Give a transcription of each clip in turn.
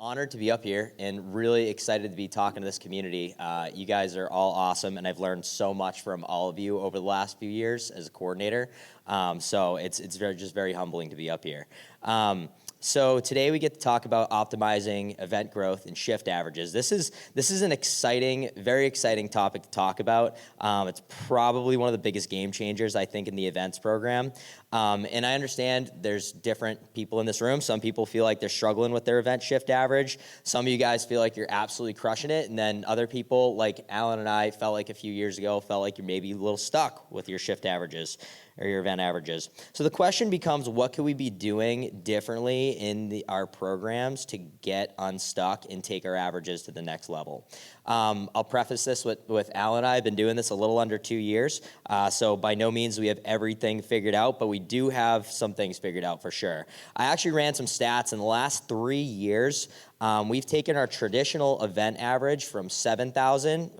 honored to be up here and really excited to be talking to this community. You guys are all awesome, and I've learned so much from all of you over the last few years as a coordinator. So it's just very humbling to be up here. So today we get to talk about optimizing event growth and shift averages. This is an exciting, very exciting topic to talk about. It's probably one of the biggest game changers, I think, in the events program. And I understand there's different people in this room. Some people feel like they're struggling with their event shift average. Some of you guys feel like you're absolutely crushing it. And then other people, like Alan and I, felt like a few years ago, felt like you're maybe a little stuck with your shift averages or your event averages. So the question becomes, what could we be doing differently in our programs to get unstuck and take our averages to the next level? I'll preface this with Alan and I have been doing this a little under 2 years. So by no means we have everything figured out, but we do have some things figured out for sure. I actually ran some stats in the last 3 years. We've taken our traditional event average from 7,000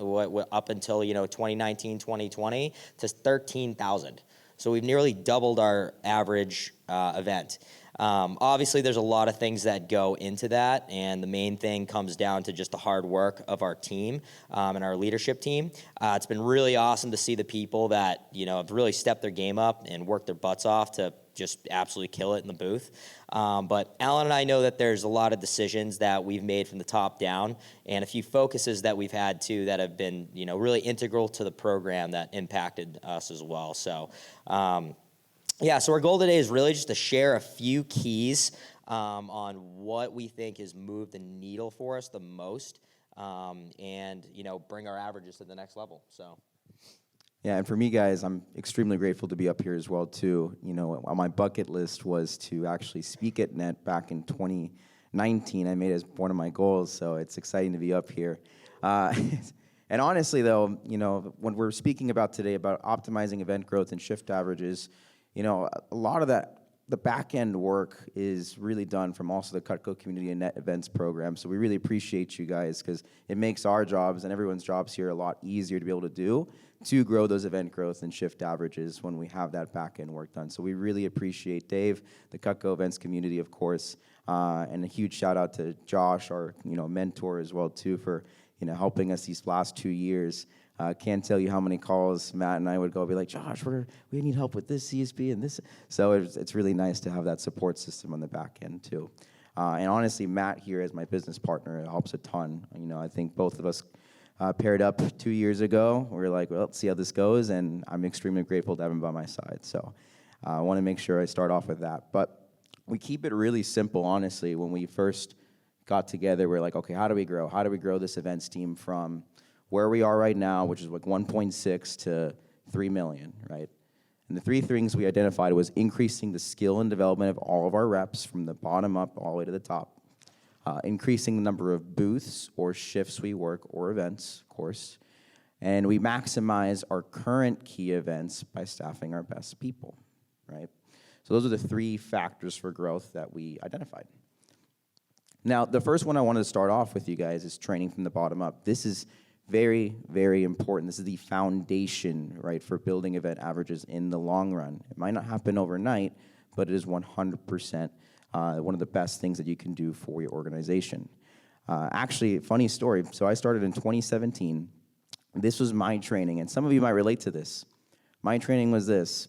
up until 2019, 2020 to 13,000. So we've nearly doubled our average event. Obviously, there's a lot of things that go into that, and the main thing comes down to just the hard work of our team and our leadership team. It's been really awesome to see the people that have really stepped their game up and worked their butts off to just absolutely kill it in the booth. But Alan and I know that there's a lot of decisions that we've made from the top down, and a few focuses that we've had too that have been really integral to the program that impacted us as well. So so our goal today is really just to share a few keys on what we think has moved the needle for us the most, and bring our averages to the next level. So. Yeah, and for me, guys, I'm extremely grateful to be up here as well, too. On my bucket list was to actually speak at NET back in 2019. I made it as one of my goals, so it's exciting to be up here. And honestly, though, when we're speaking about today about optimizing event growth and shift averages, a lot of that, the back-end work is really done from also the Cutco Community and NET Events program. So we really appreciate you guys because it makes our jobs and everyone's jobs here a lot easier to be able to do to grow those event growth and shift averages when we have that back-end work done. So we really appreciate Dave, the Cutco Events community, of course, and a huge shout-out to Josh, our mentor as well, too, for helping us these last 2 years. Can't tell you how many calls Matt and I would go be like, Josh, we need help with this CSB and this. So it's really nice to have that support system on the back end too. And honestly, Matt here as my business partner, it helps a ton. I think both of us paired up 2 years ago. We were like, well, let's see how this goes, and I'm extremely grateful to have him by my side. So I want to make sure I start off with that. But we keep it really simple, honestly. When we first got together, we're like, okay, how do we grow? How do we grow this events team from where we are right now, which is like 1.6 to 3 million, right? And the three things we identified was increasing the skill and development of all of our reps from the bottom up all the way to the top, increasing the number of booths or shifts we work or events, of course, and we maximize our current key events by staffing our best people, right? So those are the three factors for growth that we identified. Now, the first one I wanted to start off with you guys is training from the bottom up. This is very, very important. This is the foundation, right, for building event averages in the long run. It might not happen overnight, but it is 100% one of the best things that you can do for your organization. Actually, funny story. So I started in 2017. This was my training, and some of you might relate to this. My training was this.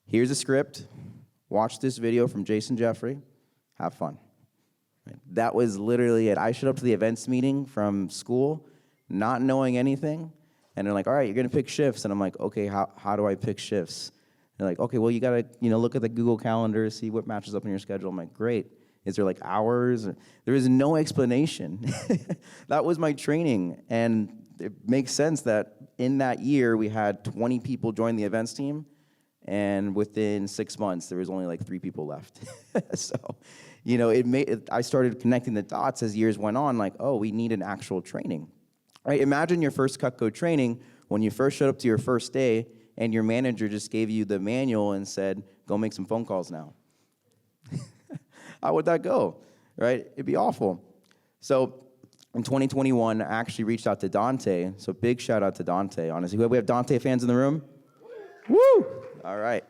Here's a script. Watch this video from Jason Jeffrey. Have fun. Right? That was literally it. I showed up to the events meeting from school not knowing anything, and they're like, all right, you're going to pick shifts. And I'm like, okay, how do I pick shifts? They're like, okay, well, you got to look at the Google Calendar, see what matches up in your schedule. I'm like, great. Is there like hours? There is no explanation. That was my training, and it makes sense that in that year we had 20 people join the events team, and within 6 months there was only like 3 people left. So, I started connecting the dots as years went on, like, oh, we need an actual training. Right? Imagine your first Cutco training when you first showed up to your first day and your manager just gave you the manual and said, go make some phone calls now. How would that go? Right? It'd be awful. So in 2021, I actually reached out to Dante. So big shout out to Dante, honestly. We have Dante fans in the room? Woo! All right.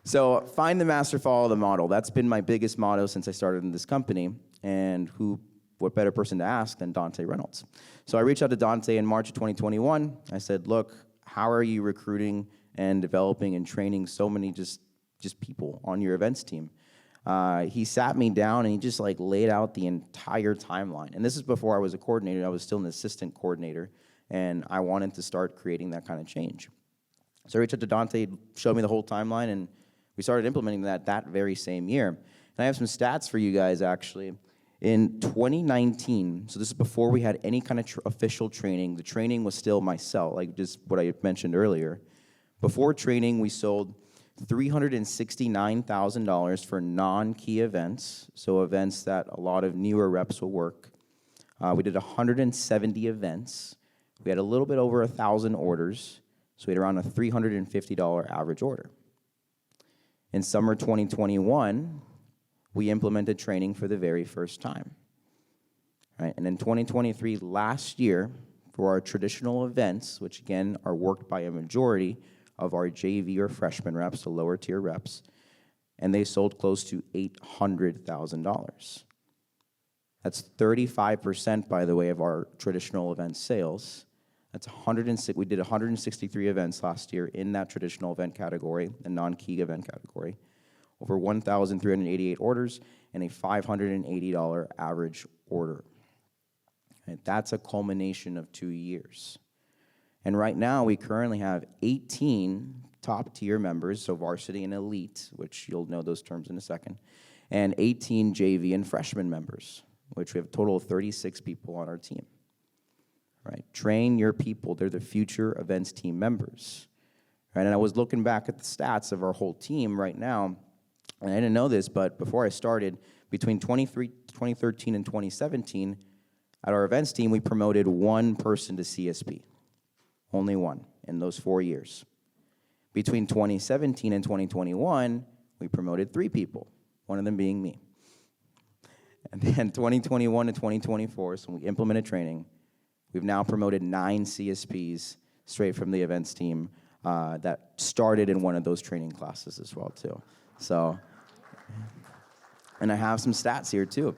So find the master, follow the model. That's been my biggest motto since I started in this company. And who what better person to ask than Dante Reynolds? So I reached out to Dante in March of 2021. I said, look, how are you recruiting and developing and training so many just people on your events team? He sat me down and he just like laid out the entire timeline. And this is before I was a coordinator. I was still an assistant coordinator, and I wanted to start creating that kind of change. So I reached out to Dante, showed me the whole timeline, and we started implementing that very same year. And I have some stats for you guys, actually. In 2019, so this is before we had any kind of official training. The training was still myself, like just what I mentioned earlier. Before training, we sold $369,000 for non-key events, so events that a lot of newer reps will work. We did 170 events. We had a little bit over 1,000 orders, so we had around a $350 average order. In summer 2021, we implemented training for the very first time. Right? And in 2023, last year, for our traditional events, which again are worked by a majority of our JV or freshman reps, the lower tier reps, and they sold close to $800,000. That's 35%, by the way, of our traditional event sales. That's 106. We did 163 events last year in that traditional event category, the non-key event category. Over 1,388 orders and a $580 average order. And that's a culmination of 2 years. And right now, we currently have 18 top-tier members, so varsity and elite, which you'll know those terms in a second, and 18 JV and freshman members, which we have a total of 36 people on our team. Right? Train your people. They're the future events team members. Right? And I was looking back at the stats of our whole team right now, and I didn't know this, but before I started, between 2013 and 2017, at our events team, we promoted one person to CSP. Only one in those 4 years. Between 2017 and 2021, we promoted 3 people, one of them being me. And then 2021 to 2024, so we implemented training. We've now promoted 9 CSPs straight from the events team that started in one of those training classes as well, too. So, and I have some stats here, too.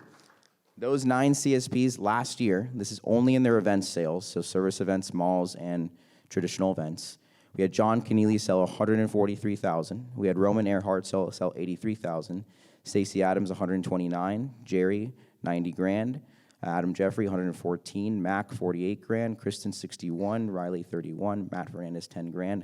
Those 9 CSPs last year, this is only in their event sales, so service events, malls, and traditional events. We had John Keneally sell $143,000. We had Roman Earhart sell $83,000. Stacey Adams, $129,000. Jerry, $90,000. Adam Jeffrey, $114,000. Mac, $48,000. Kristen, $61,000. Riley, $31,000. Matt Hernandez, $10,000.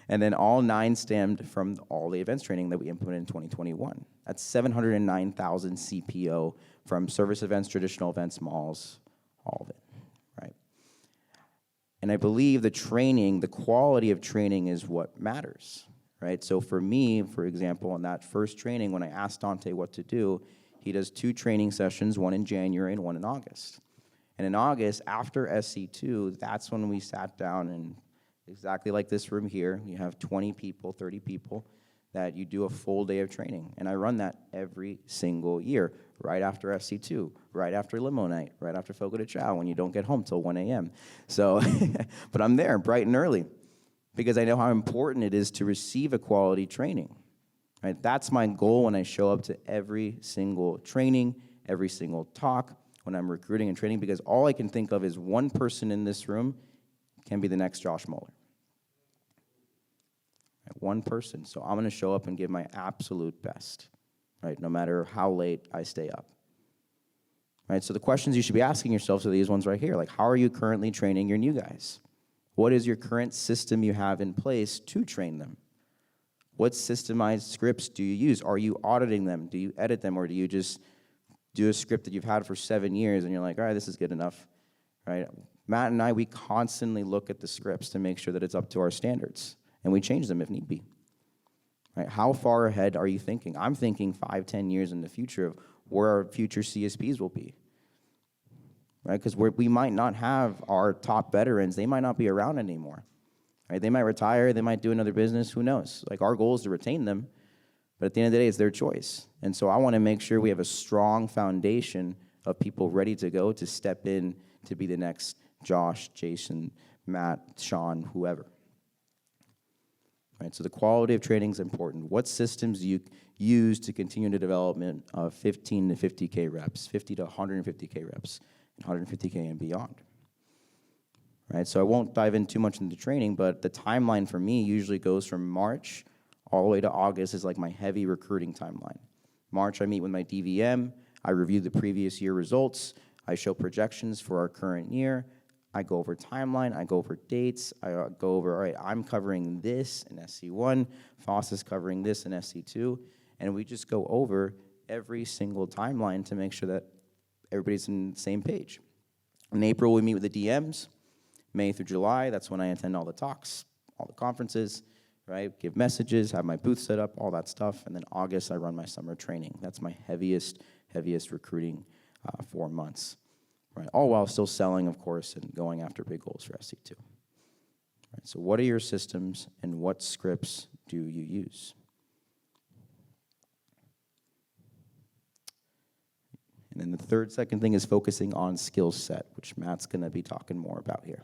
And then all 9 stemmed from all the events training that we implemented in 2021. That's $709,000 CPO from service events, traditional events, malls, all of it, right? And I believe the training, the quality of training is what matters, right? So for me, for example, in that first training, when I asked Dante what to do, he does 2 training sessions, one in January and one in August. And in August, after SC2, that's when we sat down and exactly like this room here, you have 20 people, 30 people, that you do a full day of training. And I run that every single year, right after SC2, right after limo night, right after Fogo de Chao, when you don't get home till 1 a.m. So, but I'm there bright and early because I know how important it is to receive a quality training. Right? That's my goal when I show up to every single training, every single talk, when I'm recruiting and training, because all I can think of is one person in this room can be the next Josh Mueller. Right? One person. So I'm going to show up and give my absolute best, right? No matter how late I stay up. Right? So the questions you should be asking yourselves are these ones right here. Like, how are you currently training your new guys? What is your current system you have in place to train them? What systemized scripts do you use? Are you auditing them? Do you edit them? Or do you just do a script that you've had for 7 years and you're like, all right, this is good enough, right? Matt and I, we constantly look at the scripts to make sure that it's up to our standards, and we change them if need be. Right? How far ahead are you thinking? I'm thinking 5, 10 years in the future of where our future CSPs will be. Right? Because we might not have our top veterans. They might not be around anymore. Right? They might retire. They might do another business. Who knows? Like, our goal is to retain them, but at the end of the day, it's their choice. And so I want to make sure we have a strong foundation of people ready to go to step in to be the next Josh, Jason, Matt, Sean, whoever. right? So the quality of training is important. What systems do you use to continue the development of 15 to 50K reps, 50 to 150K reps, and 150K and beyond, right? So I won't dive in too much into training, but the timeline for me usually goes from March all the way to August is like my heavy recruiting timeline. March, I meet with my DVM, I review the previous year results, I show projections for our current year, I go over timeline, I go over dates, I go over, all right, I'm covering this in SC1, Foss is covering this in SC2, and we just go over every single timeline to make sure that everybody's on the same page. In April, we meet with the DMs. May through July, that's when I attend all the talks, all the conferences, right? Give messages, have my booth set up, all that stuff. And then August, I run my summer training. That's my heaviest recruiting 4 months, right? All while still selling, of course, and going after big goals for SC2. Right, so what are your systems and what scripts do you use? And then the second thing is focusing on skill set, which Matt's going to be talking more about here.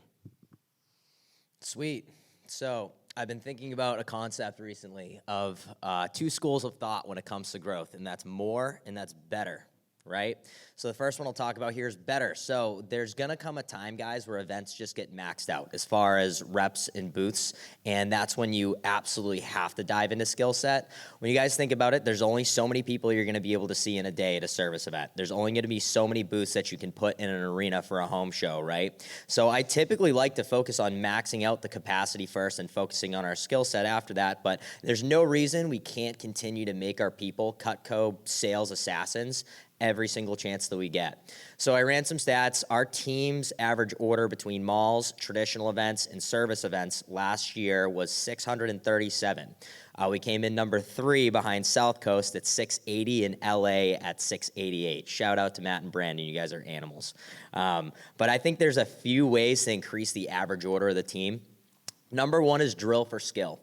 Sweet. So I've been thinking about a concept recently of 2 schools of thought when it comes to growth, and that's more and that's better, right? So the first one I'll talk about here is better. So there's going to come a time, guys, where events just get maxed out as far as reps and booths, and that's when you absolutely have to dive into skill set. When you guys think about it, there's only so many people you're going to be able to see in a day at a service event. There's only going to be so many booths that you can put in an arena for a home show, right? So I typically like to focus on maxing out the capacity first and focusing on our skill set after that, but there's no reason we can't continue to make our people Cutco sales assassins every single chance that we get. So I ran some stats. Our team's average order between malls, traditional events, and service events last year was 637. We came in number 3 behind South Coast at 680 and LA at 688. Shout out to Matt and Brandon. You guys are animals. But I think there's a few ways to increase the average order of the team. Number 1 is drill for skill.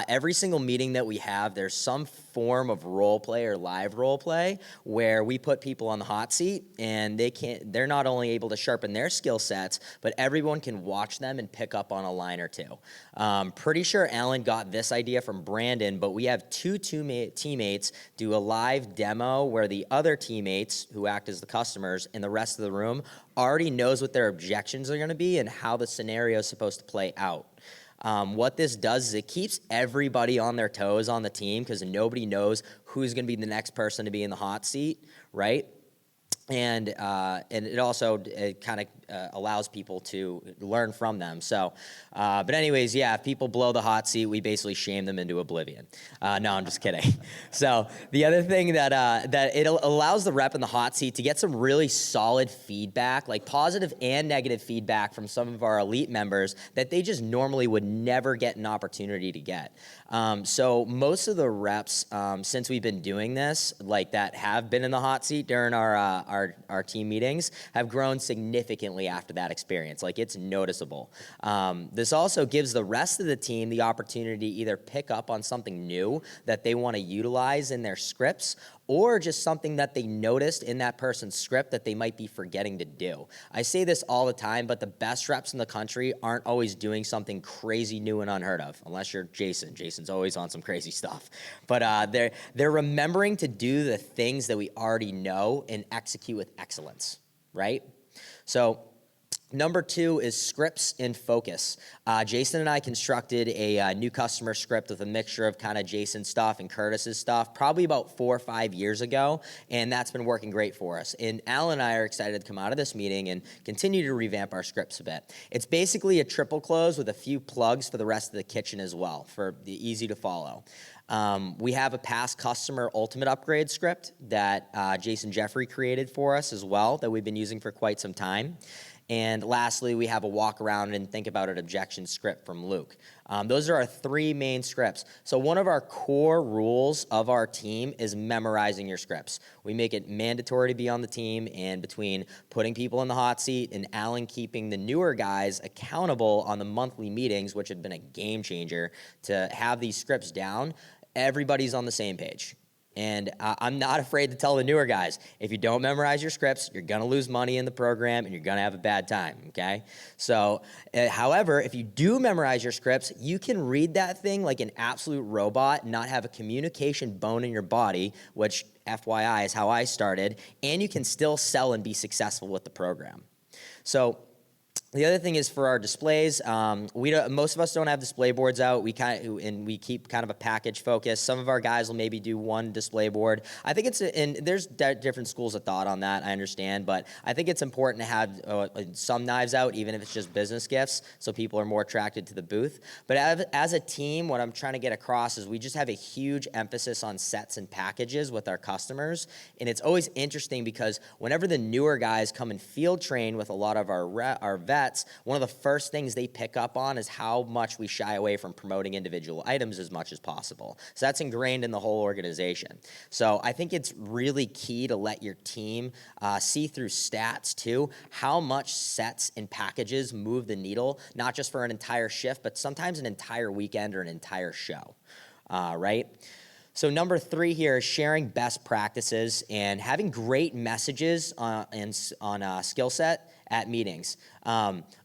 Every single meeting that we have, there's some form of role play or live role play where we put people on the hot seat and they're not only able to sharpen their skill sets, but everyone can watch them and pick up on a line or two. Pretty sure Alan got this idea from Brandon, but we have 2 teammates do a live demo where the other teammates who act as the customers in the rest of the room already knows what their objections are going to be and how the scenario is supposed to play out. What this does is it keeps everybody on their toes on the team because nobody knows who's going to be the next person to be in the hot seat, right? And it also kind of allows people to learn from them. So, but anyways, yeah, if people blow the hot seat, we basically shame them into oblivion. No, I'm just kidding. So the other thing that it allows the rep in the hot seat to get some really solid feedback, like positive and negative feedback from some of our elite members that they just normally would never get an opportunity to get. So most of the reps, since we've been doing this, like that have been in the hot seat during our team meetings, have grown significantly after that experience. Like it's noticeable. This also gives the rest of the team the opportunity to either pick up on something new that they want to utilize in their scripts, or just something that they noticed in that person's script that they might be forgetting to do. I say this all the time, but the best reps in the country aren't always doing something crazy new and unheard of, unless you're Jason. Jason's always on some crazy stuff. But they're remembering to do the things that we already know and execute with excellence, right? So number 2 is scripts and focus. Jason and I constructed a new customer script with a mixture of kind of Jason's stuff and Curtis's stuff probably about 4 or 5 years ago, and that's been working great for us. And Al and I are excited to come out of this meeting and continue to revamp our scripts a bit. It's basically a triple close with a few plugs for the rest of the kitchen as well, for the easy to follow. We have a past customer ultimate upgrade script that Jason Jeffrey created for us as well that we've been using for quite some time. And lastly, we have a walk around and think about an objection script from Luke. Those are our 3 main scripts. So one of our core rules of our team is memorizing your scripts. We make it mandatory to be on the team, and between putting people in the hot seat and Alan keeping the newer guys accountable on the monthly meetings, which have been a game changer to have these scripts down, everybody's on the same page. And I'm not afraid to tell the newer guys, if you don't memorize your scripts, you're going to lose money in the program and you're going to have a bad time, okay? So, however, if you do memorize your scripts, you can read that thing like an absolute robot, not have a communication bone in your body, which FYI is how I started, and you can still sell and be successful with the program. So, the other thing is for our displays, most of us don't have display boards out. We keep kind of a package focus. Some of our guys will maybe do one display board. I think and there's different schools of thought on that, I understand, but I think it's important to have some knives out, even if it's just business gifts, so people are more attracted to the booth. But as a team, what I'm trying to get across is we just have a huge emphasis on sets and packages with our customers, and it's always interesting because whenever the newer guys come and field train with a lot of our vets, one of the first things they pick up on is how much we shy away from promoting individual items as much as possible. So that's ingrained in the whole organization. So I think it's really key to let your team see through stats too, how much sets and packages move the needle, not just for an entire shift, but sometimes an entire weekend or an entire show, right? So number 3 here is sharing best practices and having great messages on skill set at meetings.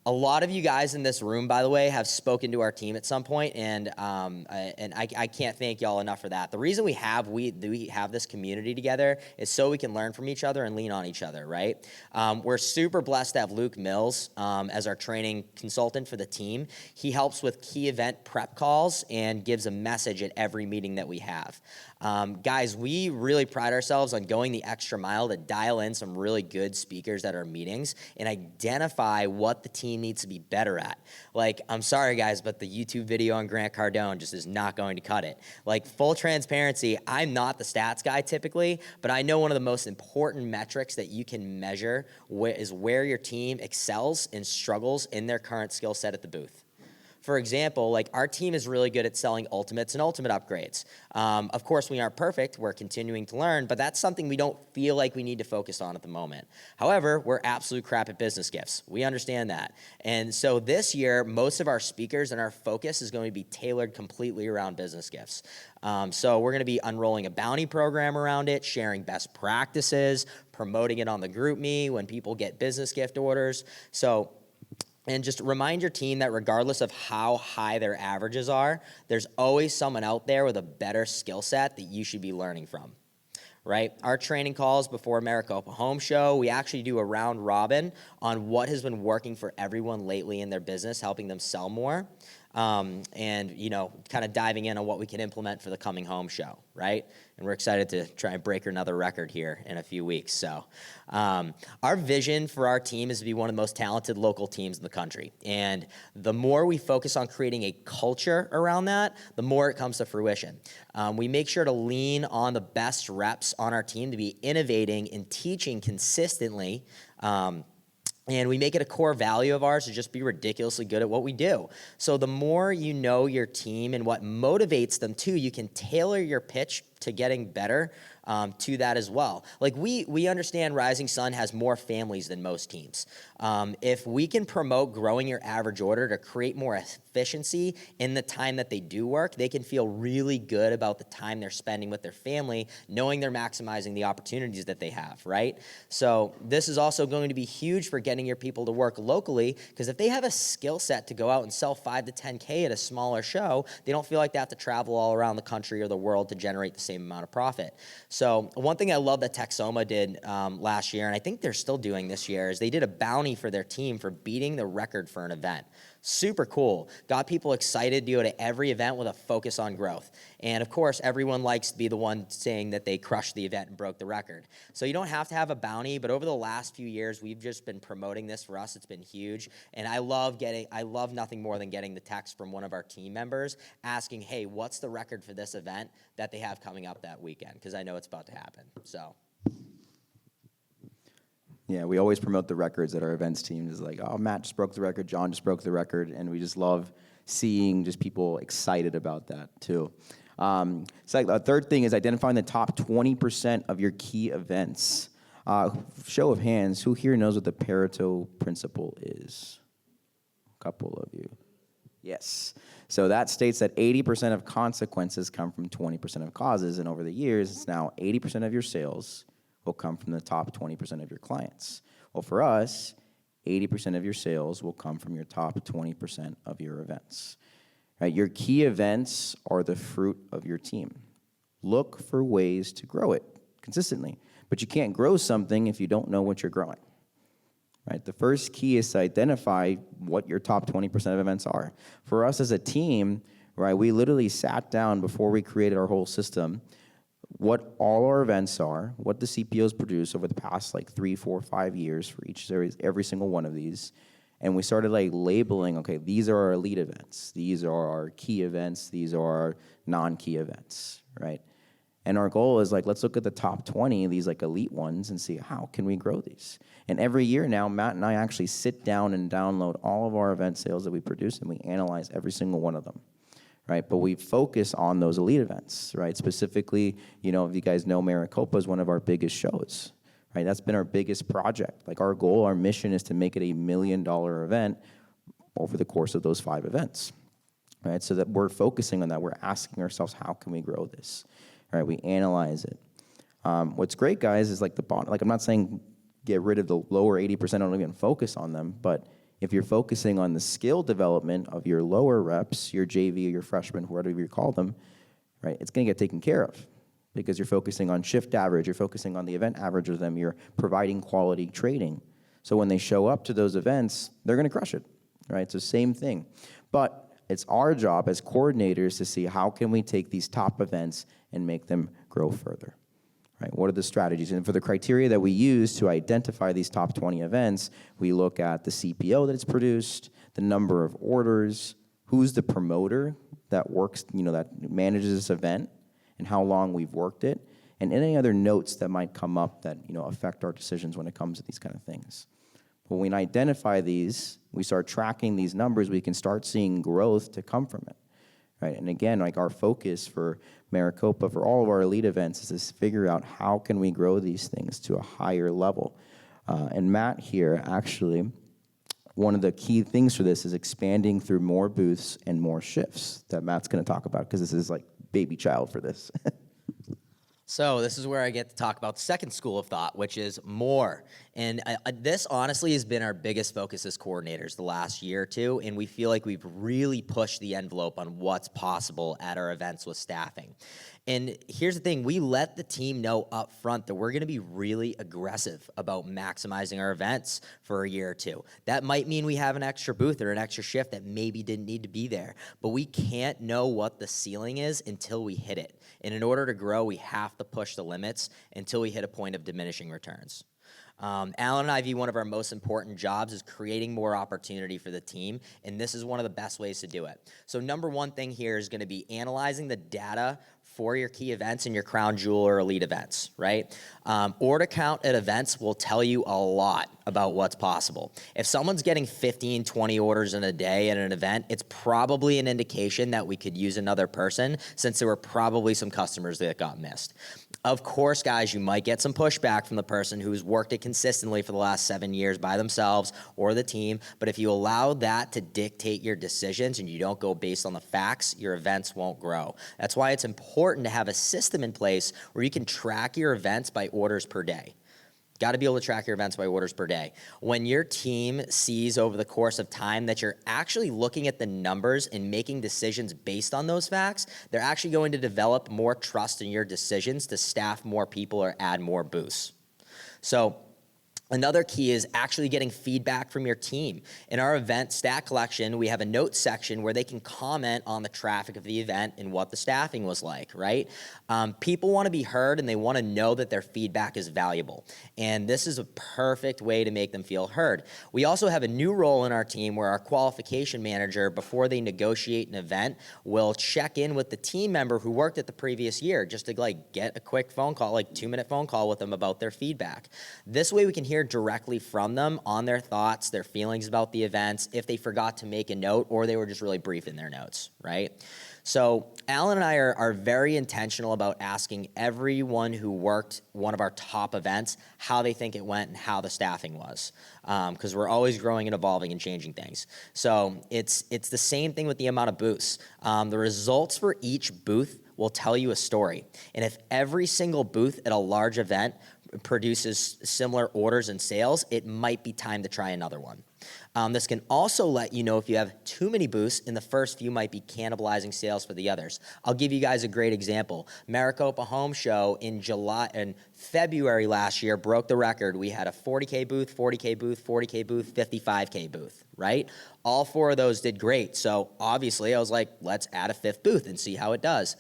A lot of you guys in this room, by the way, have spoken to our team at some point, and I can't thank y'all enough for that. The reason we have this community together is so we can learn from each other and lean on each other, right? We're super blessed to have Luke Mills as our training consultant for the team. He helps with key event prep calls and gives a message at every meeting that we have. Guys, we really pride ourselves on going the extra mile to dial in some really good speakers at our meetings and identify what the team needs to be better at. Like, I'm sorry, guys, but the YouTube video on Grant Cardone just is not going to cut it. Like, full transparency, I'm not the stats guy typically, but I know one of the most important metrics that you can measure is where your team excels and struggles in their current skill set at the booth. For example, like our team is really good at selling ultimates and ultimate upgrades. Of course, we aren't perfect. We're continuing to learn, but that's something we don't feel like we need to focus on at the moment. However, we're absolute crap at business gifts. We understand that. And so this year, most of our speakers and our focus is going to be tailored completely around business gifts. So we're going to be unrolling a bounty program around it, sharing best practices, promoting it on the GroupMe when people get business gift orders. And just remind your team that regardless of how high their averages are, there's always someone out there with a better skill set that you should be learning from, right? Our training calls before Maricopa Home Show, we actually do a round robin on what has been working for everyone lately in their business, helping them sell more. And, you know, kind of diving in on what we can implement for the coming home show, right? And we're excited to try and break another record here in a few weeks. So our vision for our team is to be one of the most talented local teams in the country. And the more we focus on creating a culture around that, the more it comes to fruition. We make sure to lean on the best reps on our team to be innovating and teaching consistently. And we make it a core value of ours to just be ridiculously good at what we do. So the more you know your team and what motivates them too, you can tailor your pitch to getting better to that as well. Like we understand Rising Sun has more families than most teams. If we can promote growing your average order to create more efficiency in the time that they do work, they can feel really good about the time they're spending with their family, knowing they're maximizing the opportunities that they have, right? So this is also going to be huge for getting your people to work locally, because if they have a skill set to go out and sell 5 to 10K at a smaller show, they don't feel like they have to travel all around the country or the world to generate the same amount of profit. So one thing I love that Texoma did last year, and I think they're still doing this year, is they did a bounty for their team for beating the record for an event. Super cool. Got people excited to go to every event with a focus on growth. And of course, everyone likes to be the one saying that they crushed the event and broke the record. So you don't have to have a bounty, but over the last few years, we've just been promoting this for us. It's been huge. And I love nothing more than getting the text from one of our team members asking, hey, what's the record for this event that they have coming up that weekend? Because I know it's about to happen. So. Yeah, we always promote the records at our events team. It's like, oh, Matt just broke the record, John just broke the record, and we just love seeing just people excited about that too. So the third thing is identifying the top 20% of your key events. Show of hands, who here knows what the Pareto principle is? A couple of you. Yes. So that states that 80% of consequences come from 20% of causes, and over the years, it's now 80% of your sales will come from the top 20% of your clients. Well, for us, 80% of your sales will come from your top 20% of your events. Right? Your key events are the fruit of your team. Look for ways to grow it consistently, but you can't grow something if you don't know what you're growing. Right? The first key is to identify what your top 20% of events are. For us as a team, right, we literally sat down before we created our whole system, what all our events are, what the CPOs produce over the past like 3, 4, 5 years for each series, every single one of these. And we started like labeling, okay, these are our elite events, these are our key events, these are our non-key events, right? And our goal is like, let's look at the top 20 of these like elite ones and see how can we grow these. And every year now, Matt and I actually sit down and download all of our event sales that we produce, and we analyze every single one of them, right? But we focus on those elite events, right? Specifically, you know, if you guys know, Maricopa is one of our biggest shows, right? That's been our biggest project. Like our goal, our mission is to make it $1 million event over the course of those 5 events, right? So that we're focusing on that. We're asking ourselves, how can we grow this? Right, we analyze it. What's great, guys, is like the bottom. Like I'm not saying get rid of the lower 80%, don't even focus on them. But if you're focusing on the skill development of your lower reps, your JV, or your freshmen, whatever you call them, right, it's going to get taken care of because you're focusing on shift average, you're focusing on the event average of them, you're providing quality trading. So when they show up to those events, they're going to crush it, right? So same thing. But it's our job as coordinators to see how can we take these top events and make them grow further, right? What are the strategies? And for the criteria that we use to identify these top 20 events, we look at the CPO that it's produced, the number of orders, who's the promoter that works, you know, that manages this event, and how long we've worked it, and any other notes that might come up that, you know, affect our decisions when it comes to these kind of things. When we identify these, we start tracking these numbers, we can start seeing growth to come from it, right? And again, like our focus for Maricopa, for all of our elite events, is to figure out how can we grow these things to a higher level. And Matt here, actually, one of the key things for this is expanding through more booths and more shifts that Matt's going to talk about, because this is like baby child for this. So this is where I get to talk about the second school of thought, which is more. And this honestly has been our biggest focus as coordinators the last year or two, and we feel like we've really pushed the envelope on what's possible at our events with staffing. And here's the thing, we let the team know up front that we're gonna be really aggressive about maximizing our events for a year or two. That might mean we have an extra booth or an extra shift that maybe didn't need to be there, but we can't know what the ceiling is until we hit it. And in order to grow, we have to push the limits until we hit a point of diminishing returns. Alan and I view one of our most important jobs is creating more opportunity for the team, and this is one of the best ways to do it. So number one thing here is gonna be analyzing the data for your key events and your crown jewel or elite events, right? Order count at events will tell you a lot about what's possible. If someone's getting 15, 20 orders in a day at an event, it's probably an indication that we could use another person, since there were probably some customers that got missed. Of course, guys, you might get some pushback from the person who's worked it consistently for the last 7 years by themselves or the team, but if you allow that to dictate your decisions and you don't go based on the facts, your events won't grow. That's why it's important to have a system in place where you can track your events by orders per day. Got to be able to track your events by orders per day. When your team sees over the course of time that you're actually looking at the numbers and making decisions based on those facts, they're actually going to develop more trust in your decisions to staff more people or add more booths. So another key is actually getting feedback from your team. In our event stat collection, we have a notes section where they can comment on the traffic of the event and what the staffing was like, right? People want to be heard and they want to know that their feedback is valuable. And this is a perfect way to make them feel heard. We also have a new role in our team where our qualification manager, before they negotiate an event, will check in with the team member who worked at the previous year just to like get a quick phone call, like 2-minute phone call with them about their feedback. This way we can hear directly from them on their thoughts, their feelings about the events, if they forgot to make a note or they were just really brief in their notes, right? So Alan and I are very intentional about asking everyone who worked one of our top events how they think it went and how the staffing was, because we're always growing and evolving and changing things. So it's the same thing with the amount of booths. The results for each booth will tell you a story. And if every single booth at a large event produces similar orders and sales, it might be time to try another one. This can also let you know if you have too many booths and the first few might be cannibalizing sales for the others. I'll give you guys a great example. Maricopa Home Show in February last year broke the record. We had a 40K booth, 40K booth, 40K booth, 55K booth, right? All 4 of those did great. So obviously I was like, let's add a 5th booth and see how it does.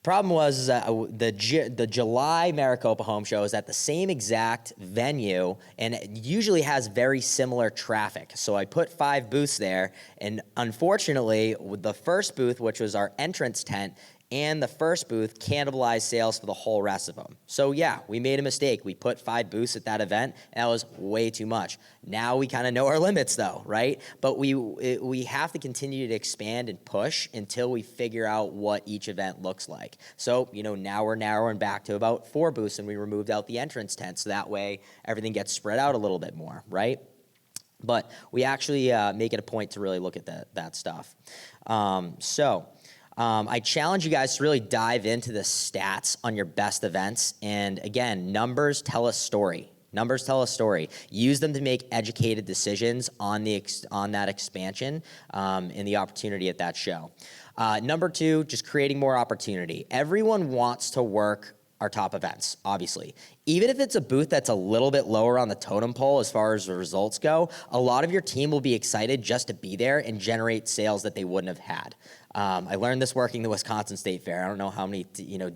Problem was the July Maricopa Home Show is at the same exact venue, and it usually has very similar traffic. So I put 5 booths there, and unfortunately, with the first booth, which was our entrance tent, and the first booth cannibalized sales for the whole rest of them. So yeah, we made a mistake. We put 5 booths at that event, and that was way too much. Now we kind of know our limits though, right? But we have to continue to expand and push until we figure out what each event looks like. So, now we're narrowing back to about 4 booths, and we removed out the entrance tent, so that way everything gets spread out a little bit more, right? But we actually make it a point to really look at that stuff. I challenge you guys to really dive into the stats on your best events. And again, numbers tell a story. Numbers tell a story. Use them to make educated decisions on that expansion and the opportunity at that show. Number 2, just creating more opportunity. Everyone wants to work our top events, obviously. Even if it's a booth that's a little bit lower on the totem pole as far as the results go, a lot of your team will be excited just to be there and generate sales that they wouldn't have had. I learned this working the Wisconsin State Fair. I don't know how many,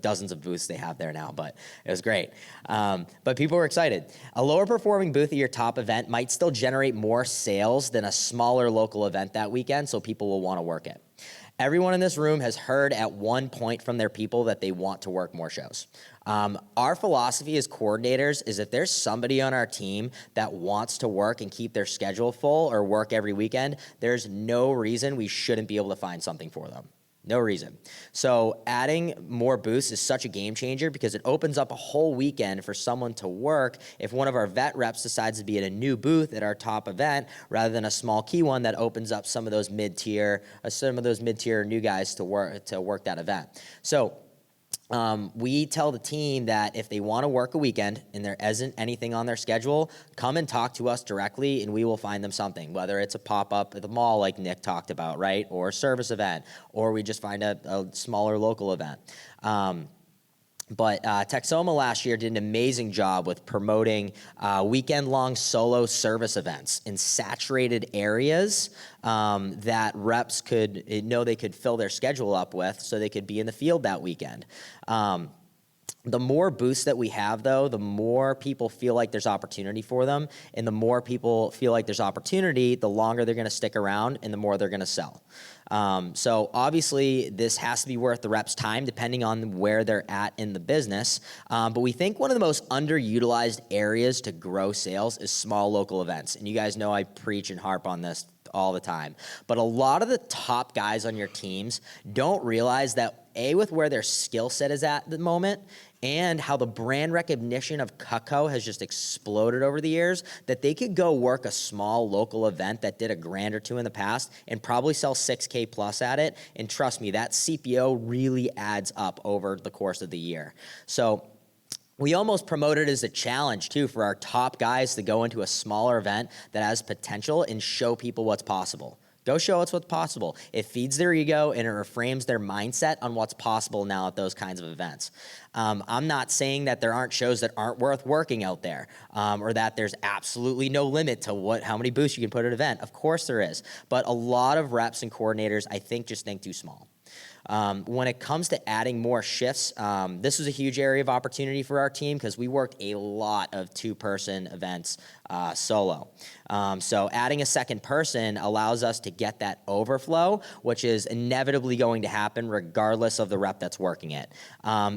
dozens of booths they have there now, but it was great. But people were excited. A lower performing booth at your top event might still generate more sales than a smaller local event that weekend, so people will want to work it. Everyone in this room has heard at one point from their people that they want to work more shows. Our philosophy as coordinators is if there's somebody on our team that wants to work and keep their schedule full or work every weekend, there's no reason we shouldn't be able to find something for them. No reason. So adding more booths is such a game changer because it opens up a whole weekend for someone to work if one of our vet reps decides to be at a new booth at our top event rather than a small key one that opens up some of those mid-tier new guys to work that event. So we tell the team that if they want to work a weekend and there isn't anything on their schedule, come and talk to us directly and we will find them something, whether it's a pop-up at the mall like Nick talked about, right? Or a service event, or we just find a smaller local event. But Texoma last year did an amazing job with promoting weekend-long solo service events in saturated areas that reps could they could fill their schedule up with so they could be in the field that weekend. The more booths that we have, though, the more people feel like there's opportunity for them, and the more people feel like there's opportunity, the longer they're going to stick around and the more they're going to sell. So obviously, this has to be worth the rep's time depending on where they're at in the business. But we think one of the most underutilized areas to grow sales is small local events. And you guys know I preach and harp on this all the time. But a lot of the top guys on your teams don't realize that, with where their skill set is at the moment, and how the brand recognition of Cutco has just exploded over the years, that they could go work a small local event that did $1,000 or $2,000 in the past and probably sell $6K plus at it. And trust me, that CPO really adds up over the course of the year. So we almost promote it as a challenge, too, for our top guys to go into a smaller event that has potential and show people what's possible. Go show us what's possible. It feeds their ego and it reframes their mindset on what's possible now at those kinds of events. I'm not saying that there aren't shows that aren't worth working out there, or that there's absolutely no limit to how many booths you can put at an event. Of course there is. But a lot of reps and coordinators, I think, just think too small. When it comes to adding more shifts, this was a huge area of opportunity for our team because we worked a lot of 2-person events solo. So adding a second person allows us to get that overflow, which is inevitably going to happen regardless of the rep that's working it.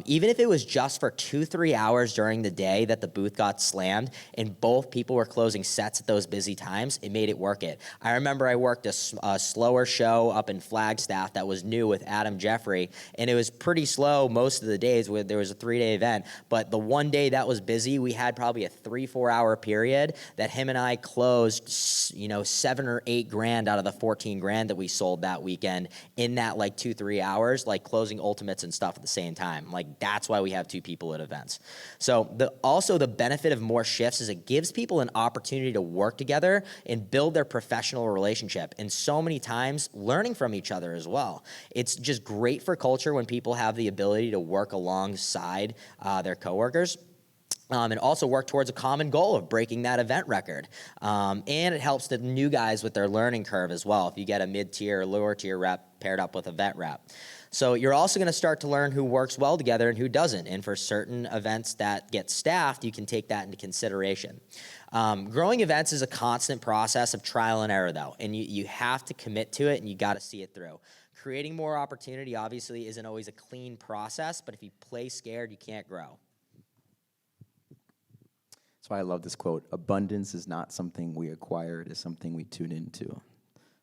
Even if it was just for 2-3 hours during the day that the booth got slammed and both people were closing sets at those busy times, it made it work it. I remember I worked a slower show up in Flagstaff that was new with Adam son, Jeffrey, and it was pretty slow most of the days. There was a 3-day event, but the one day that was busy, we had probably a 3-4 hour period that him and I closed, 7 or 8 grand out of the 14 grand that we sold that weekend in that like 2-3 hours, like closing ultimates and stuff at the same time. Like that's why we have 2 people at events. So also the benefit of more shifts is it gives people an opportunity to work together and build their professional relationship. And so many times learning from each other as well. It's just great for culture when people have the ability to work alongside their coworkers. And also work towards a common goal of breaking that event record. And it helps the new guys with their learning curve as well if you get a mid-tier or lower tier rep paired up with a vet rep. So you're also going to start to learn who works well together and who doesn't. And for certain events that get staffed, you can take that into consideration. Growing events is a constant process of trial and error, though, and you have to commit to it and you got to see it through. Creating more opportunity obviously isn't always a clean process, but if you play scared, you can't grow. That's why I love this quote. Abundance is not something we acquire, it is something we tune into.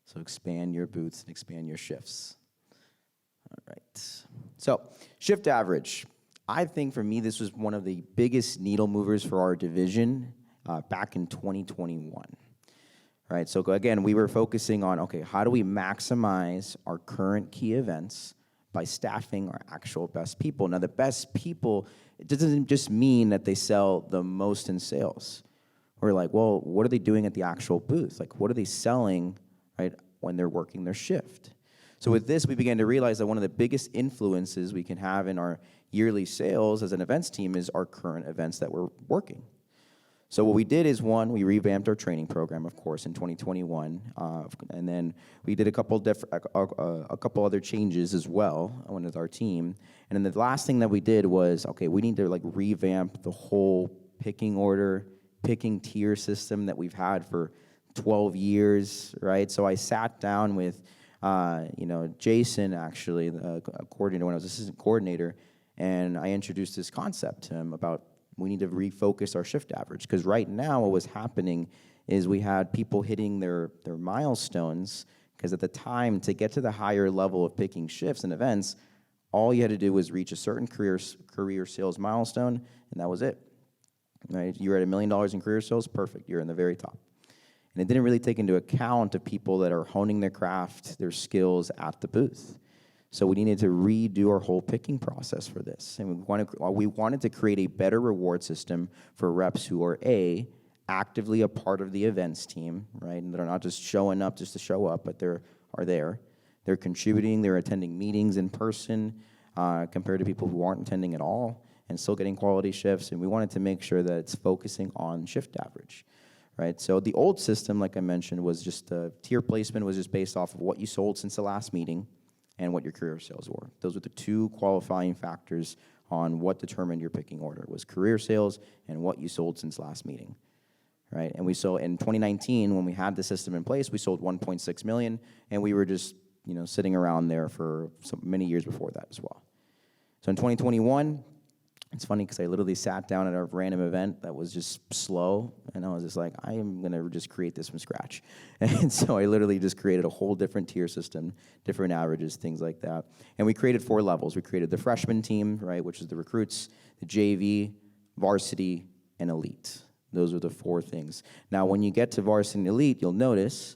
So expand your boots and expand your shifts. All right. So shift average. I think for me, this was one of the biggest needle movers for our division back in 2021. Right. So again, we were focusing on, okay, how do we maximize our current key events by staffing our actual best people? Now, the best people, it doesn't just mean that they sell the most in sales. We're like, well, what are they doing at the actual booth? Like, what are they selling, right, when they're working their shift? So with this, we began to realize that one of the biggest influences we can have in our yearly sales as an events team is our current events that we're working. So what we did is, one, we revamped our training program, of course, in 2021, and then we did a couple other changes as well with our team. And then the last thing that we did was, okay, we need to like revamp the whole picking order, picking tier system that we've had for 12 years, right? So I sat down with, Jason, actually, the coordinator, when I was assistant coordinator, and I introduced this concept to him about we need to refocus our shift average. Because right now what was happening is we had people hitting their milestones, because at the time, to get to the higher level of picking shifts and events, all you had to do was reach a certain career sales milestone, and that was it. Right? You were at $1 million in career sales, perfect, you're in the very top. And it didn't really take into account of people that are honing their craft, their skills at the booth. So we needed to redo our whole picking process for this. And we wanted to create a better reward system for reps who are actively a part of the events team, right? And they're not just showing up just to show up, but they're there. They're contributing, they're attending meetings in person, compared to people who aren't attending at all and still getting quality shifts. And we wanted to make sure that it's focusing on shift average, right? So the old system, like I mentioned, was just tier placement was just based off of what you sold since the last meeting and what your career sales were. Those were the 2 qualifying factors on what determined your picking order, was career sales and what you sold since last meeting, right? And we sold in 2019, when we had the system in place, we sold 1.6 million, and we were just sitting around there for so many years before that as well. So in 2021, it's funny because I literally sat down at a random event that was just slow, and I was just like, I am going to just create this from scratch. And so I literally just created a whole different tier system, different averages, things like that. And we created 4 levels. We created the freshman team, right, which is the recruits, the JV, varsity, and elite. Those are the 4 things. Now, when you get to varsity and elite, you'll notice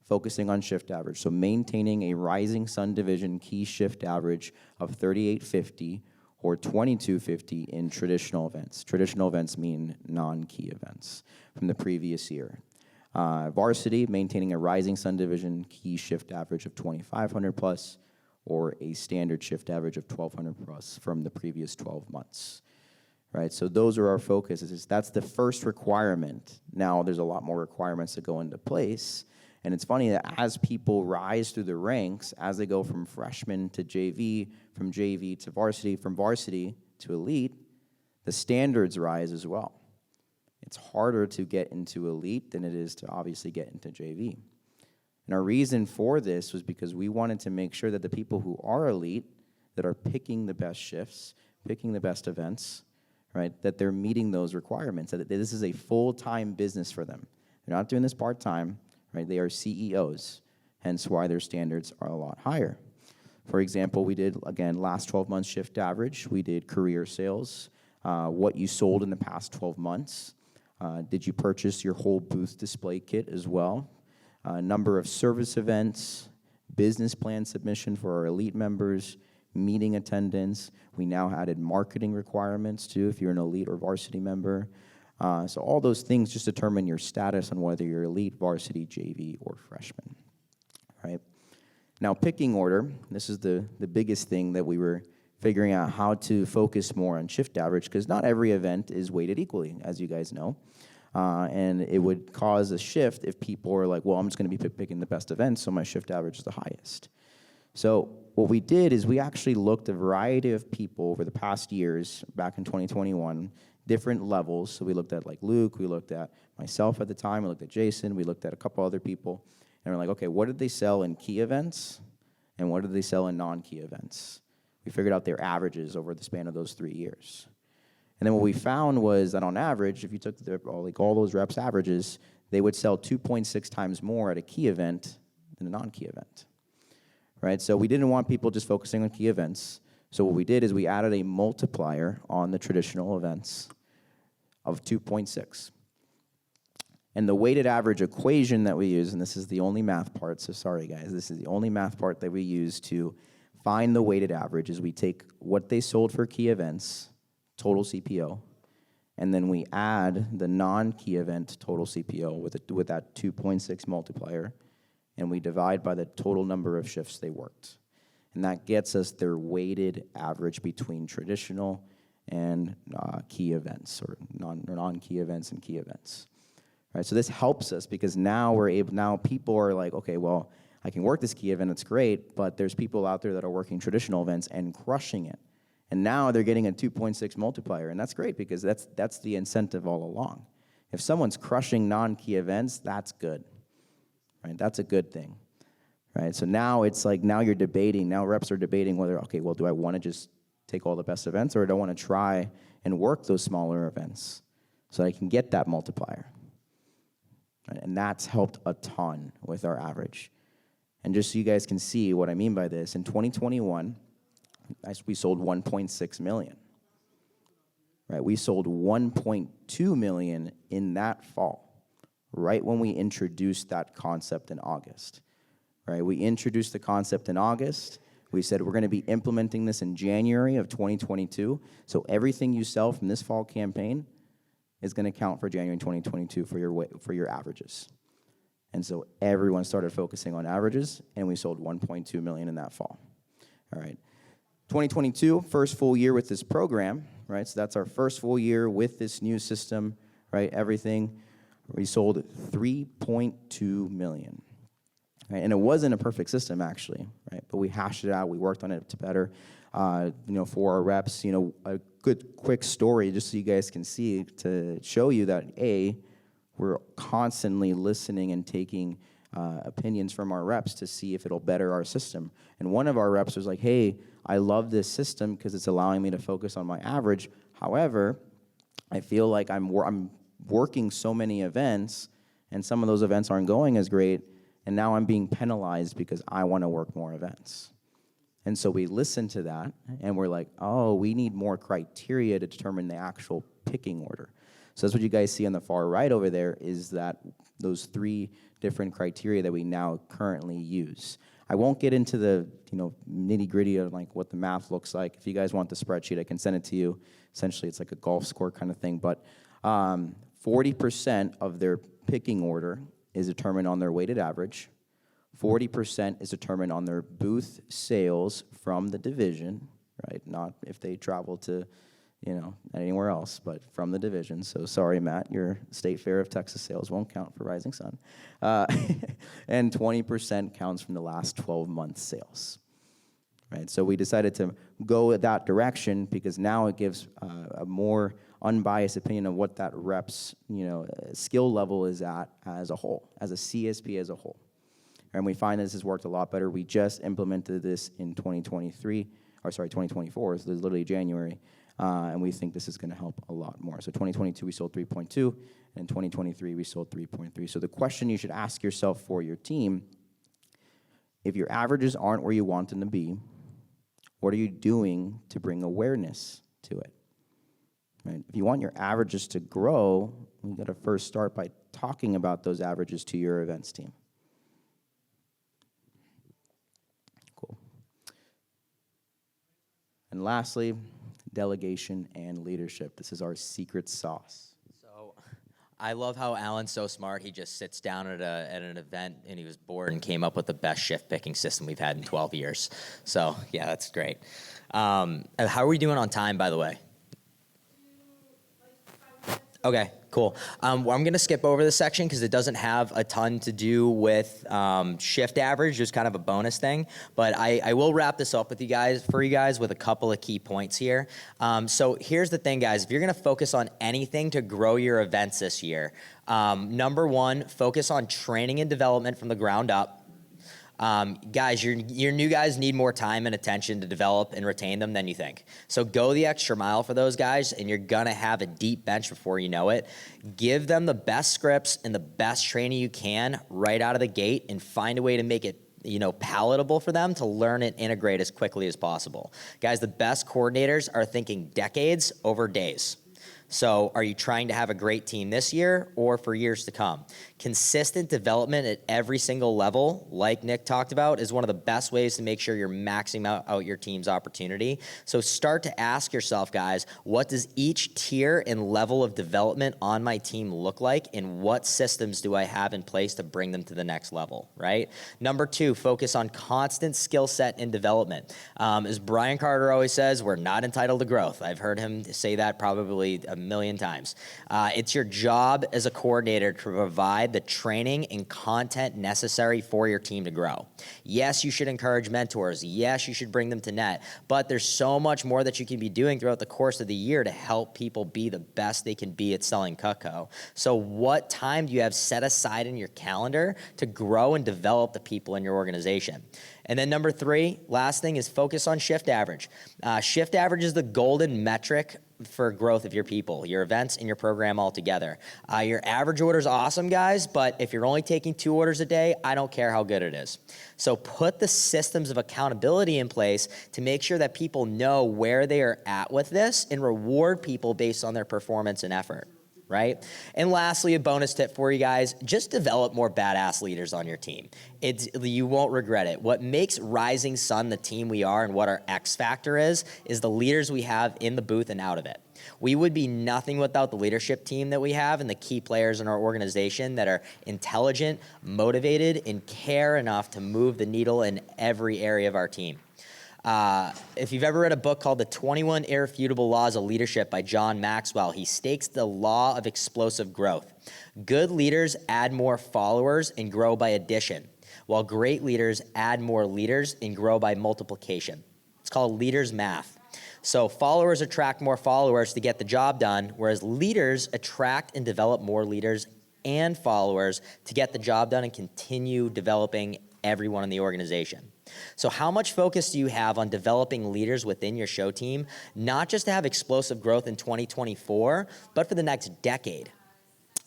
focusing on shift average. So maintaining a Rising Sun Division key shift average of 3850 or 2250 in traditional events. Traditional events mean non-key events from the previous year. Varsity, maintaining a Rising Sun Division key shift average of 2500 plus, or a standard shift average of 1200 plus from the previous 12 months. Right, so those are our focuses. That's the first requirement. Now, there's a lot more requirements that go into place. And it's funny that as people rise through the ranks, as they go from freshman to JV, from JV to varsity, from varsity to elite, the standards rise as well. It's harder to get into elite than it is to obviously get into JV. And our reason for this was because we wanted to make sure that the people who are elite, that are picking the best shifts, picking the best events, right, that they're meeting those requirements, that this is a full-time business for them. They're not doing this part-time. Right, they are CEOs, hence why their standards are a lot higher. For example, we did, again, last 12 months shift average. We did career sales, what you sold in the past 12 months. Did you purchase your whole booth display kit as well? Number of service events, business plan submission for our elite members, meeting attendance. We now added marketing requirements too if you're an elite or varsity member. So all those things just determine your status on whether you're elite, varsity, JV, or freshman, right? Now, picking order, this is the biggest thing that we were figuring out how to focus more on shift average, because not every event is weighted equally, as you guys know. And it would cause a shift if people are like, well, I'm just going to be picking the best events, so my shift average is the highest. So what we did is we actually looked at a variety of people over the past years, back in 2021, different levels. So we looked at like Luke, we looked at myself at the time, we looked at Jason, we looked at a couple other people, and we're like, okay, what did they sell in key events, and what did they sell in non-key events? We figured out their averages over the span of those 3 years. And then what we found was that on average, if you took all those reps' averages, they would sell 2.6 times more at a key event than a non-key event, right? So we didn't want people just focusing on key events. So what we did is we added a multiplier on the traditional events of 2.6. And the weighted average equation that we use, and this is the only math part, so sorry guys, this is the only math part that we use to find the weighted average, is we take what they sold for key events, total CPO, and then we add the non-key event total CPO with that 2.6 multiplier, and we divide by the total number of shifts they worked. And that gets us their weighted average between traditional and key events, or non-key events and key events. Right, so this helps us because now people are like, okay, well, I can work this key event, it's great, but there's people out there that are working traditional events and crushing it. And now they're getting a 2.6 multiplier, and that's great because that's the incentive all along. If someone's crushing non-key events, that's good, right? That's a good thing, right? So now it's like, now you're debating, now reps are debating whether, okay, well, do I want to just take all the best events, or do I want to try and work those smaller events so I can get that multiplier? Right? And that's helped a ton with our average. And just so you guys can see what I mean by this, in 2021, we sold 1.6 million. Right? We sold 1.2 million in that fall, right when we introduced that concept in August. Right? We introduced the concept in August. We said we're going to be implementing this in January of 2022. So everything you sell from this fall campaign is going to count for January 2022 for your averages. And so everyone started focusing on averages, and we sold 1.2 million in that fall. All right. 2022, first full year with this program, right? So that's our first full year with this new system, right? Everything. We sold 3.2 million. Right? And it wasn't a perfect system, actually, right? But we hashed it out. We worked on it to better, for our reps. A good quick story, just so you guys can see, to show you that, we're constantly listening and taking opinions from our reps to see if it'll better our system. And one of our reps was like, hey, I love this system because it's allowing me to focus on my average. However, I feel like I'm working so many events, and some of those events aren't going as great, and now I'm being penalized because I want to work more events. And so we listened to that, and we're like, oh, we need more criteria to determine the actual picking order. So that's what you guys see on the far right over there, is that those 3 different criteria that we now currently use. I won't get into the nitty-gritty of like what the math looks like. If you guys want the spreadsheet, I can send it to you. Essentially, it's like a golf score kind of thing. But 40% of their picking order is determined on their weighted average. 40% is determined on their booth sales from the division, right? Not if they travel to anywhere else, but from the division. So sorry, Matt, your State Fair of Texas sales won't count for Rising Sun. And 20% counts from the last 12 months sales, right? So we decided to go that direction because now it gives a more unbiased opinion of what that rep's, skill level is at as a whole, as a CSP as a whole. And we find this has worked a lot better. We just implemented this in 2024, so literally January. And we think this is going to help a lot more. So 2022, we sold 3.2, and 2023, we sold 3.3. So the question you should ask yourself for your team, if your averages aren't where you want them to be, What are you doing to bring awareness to it? Right? If you want your averages to grow, you got to first start by talking about those averages to your events team. Cool. And lastly, delegation and leadership. This is our secret sauce. So I love how Alan's so smart. He just sits down at an event and he was bored and came up with the best shift picking system we've had in 12 years. So yeah, that's great. How are we doing on time, by the way? Okay, cool. Well, I'm going to skip over this section because it doesn't have a ton to do with shift average, just kind of a bonus thing. But I will wrap this up with you guys with a couple of key points here. So here's the thing, guys. If you're going to focus on anything to grow your events this year, number one, focus on training and development from the ground up. Guys, your new guys need more time and attention to develop and retain them than you think. So go the extra mile for those guys, and you're going to have a deep bench before you know it. Give them the best scripts and the best training you can right out of the gate, and find a way to make it palatable for them to learn and integrate as quickly as possible. Guys, the best coordinators are thinking decades over days. So are you trying to have a great team this year or for years to come? Consistent development at every single level, like Nick talked about, is one of the best ways to make sure you're maxing out your team's opportunity. So start to ask yourself, guys, what does each tier and level of development on my team look like, and what systems do I have in place to bring them to the next level, right? Number two, focus on constant skill set and development. As Brian Carter always says, we're not entitled to growth. I've heard him say that probably a million times. It's your job as a coordinator to provide the training and content necessary for your team to grow. Yes, you should encourage mentors. Yes, you should bring them to net, but there's so much more that you can be doing throughout the course of the year to help people be the best they can be at selling Cutco. So what time do you have set aside in your calendar to grow and develop the people in your organization? And then number three, last thing, is focus on shift average. Shift average is the golden metric for growth of your people, your events, and your program altogether. Your average order is awesome, guys, but if you're only taking 2 orders a day, I don't care how good it is. So put the systems of accountability in place to make sure that people know where they are at with this, and reward people based on their performance and effort. Right? And lastly, a bonus tip for you guys, just develop more badass leaders on your team. You won't regret it. What makes Rising Sun the team we are, and what our X factor is the leaders we have in the booth and out of it. We would be nothing without the leadership team that we have and the key players in our organization that are intelligent, motivated, and care enough to move the needle in every area of our team. If you've ever read a book called The 21 Irrefutable Laws of Leadership by John Maxwell, he states the law of explosive growth. Good leaders add more followers and grow by addition, while great leaders add more leaders and grow by multiplication. It's called leaders math. So followers attract more followers to get the job done, whereas leaders attract and develop more leaders and followers to get the job done and continue developing everyone in the organization. So how much focus do you have on developing leaders within your show team, not just to have explosive growth in 2024, but for the next decade?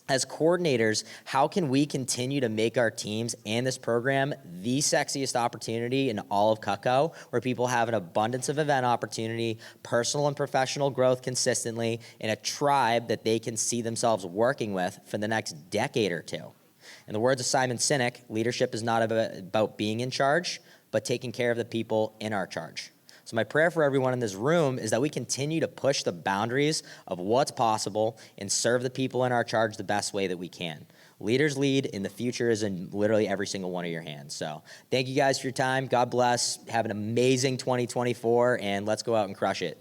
As coordinators, how can we continue to make our teams and this program the sexiest opportunity in all of Cutco, where people have an abundance of event opportunity, personal and professional growth consistently, and a tribe that they can see themselves working with for the next decade or two? In the words of Simon Sinek, leadership is not about being in charge, but taking care of the people in our charge. So my prayer for everyone in this room is that we continue to push the boundaries of what's possible and serve the people in our charge the best way that we can. Leaders lead, and the future is in literally every single one of your hands. So thank you guys for your time. God bless. Have an amazing 2024, and let's go out and crush it.